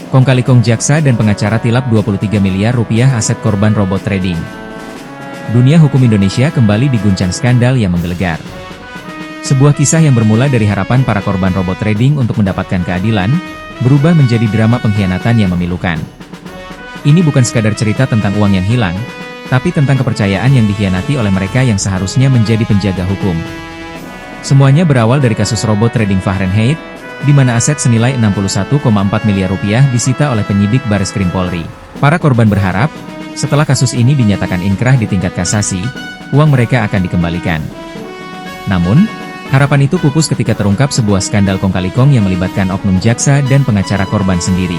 Kong Kali Kong jaksa dan pengacara tilap 23 miliar rupiah aset korban robot trading. Dunia hukum Indonesia kembali diguncang skandal yang menggelegar. Sebuah kisah yang bermula dari harapan para korban robot trading untuk mendapatkan keadilan, berubah menjadi drama pengkhianatan yang memilukan. Ini bukan sekadar cerita tentang uang yang hilang, tapi tentang kepercayaan yang dikhianati oleh mereka yang seharusnya menjadi penjaga hukum. Semuanya berawal dari kasus robot trading Fahrenheit, di mana aset senilai 61,4 miliar rupiah disita oleh penyidik Bareskrim Polri. Para korban berharap, setelah kasus ini dinyatakan inkrah di tingkat kasasi, uang mereka akan dikembalikan. Namun, harapan itu pupus ketika terungkap sebuah skandal Kong Kali Kong yang melibatkan oknum jaksa dan pengacara korban sendiri.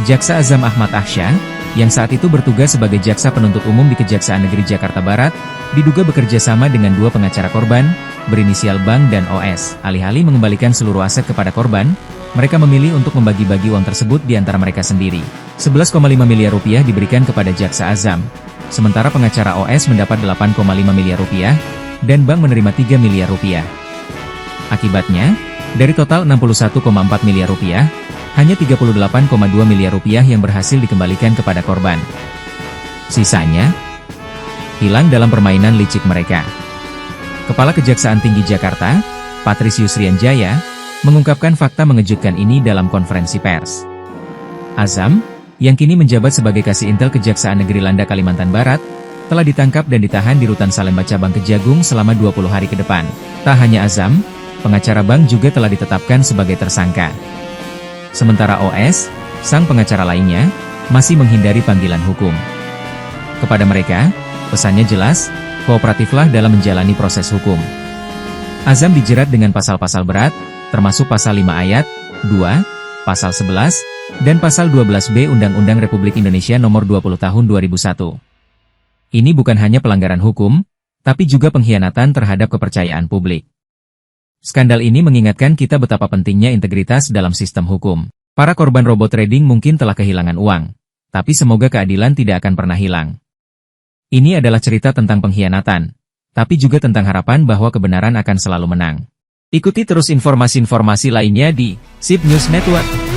Jaksa Azam Ahmad Ahsyah, yang saat itu bertugas sebagai jaksa penuntut umum di Kejaksaan Negeri Jakarta Barat, diduga bekerja sama dengan dua pengacara korban, berinisial Bang dan OS. Alih-alih mengembalikan seluruh aset kepada korban, mereka memilih untuk membagi-bagi uang tersebut di antara mereka sendiri. 11,5 miliar rupiah diberikan kepada jaksa Azam, sementara pengacara OS mendapat 8,5 miliar rupiah, dan Bang menerima 3 miliar rupiah. Akibatnya, dari total 61,4 miliar rupiah, hanya 38,2 miliar rupiah yang berhasil dikembalikan kepada korban. Sisanya hilang dalam permainan licik mereka. Kepala Kejaksaan Tinggi Jakarta, Patrisius Rianjaya, mengungkapkan fakta mengejutkan ini dalam konferensi pers. Azam, yang kini menjabat sebagai Kasih Intel Kejaksaan Negeri Landa Kalimantan Barat, telah ditangkap dan ditahan di Rutan Salemba Cabang Kejagung selama 20 hari ke depan. Tak hanya Azam, pengacara Bang juga telah ditetapkan sebagai tersangka. Sementara OS, sang pengacara lainnya, masih menghindari panggilan hukum. Kepada mereka, pesannya jelas, kooperatiflah dalam menjalani proses hukum. Azam dijerat dengan pasal-pasal berat, termasuk pasal 5 ayat 2, pasal 11, dan pasal 12B Undang-Undang Republik Indonesia Nomor 20 Tahun 2001. Ini bukan hanya pelanggaran hukum, tapi juga pengkhianatan terhadap kepercayaan publik. Skandal ini mengingatkan kita betapa pentingnya integritas dalam sistem hukum. Para korban robot trading mungkin telah kehilangan uang, tapi semoga keadilan tidak akan pernah hilang. Ini adalah cerita tentang pengkhianatan, tapi juga tentang harapan bahwa kebenaran akan selalu menang. Ikuti terus informasi-informasi lainnya di SIP News Network.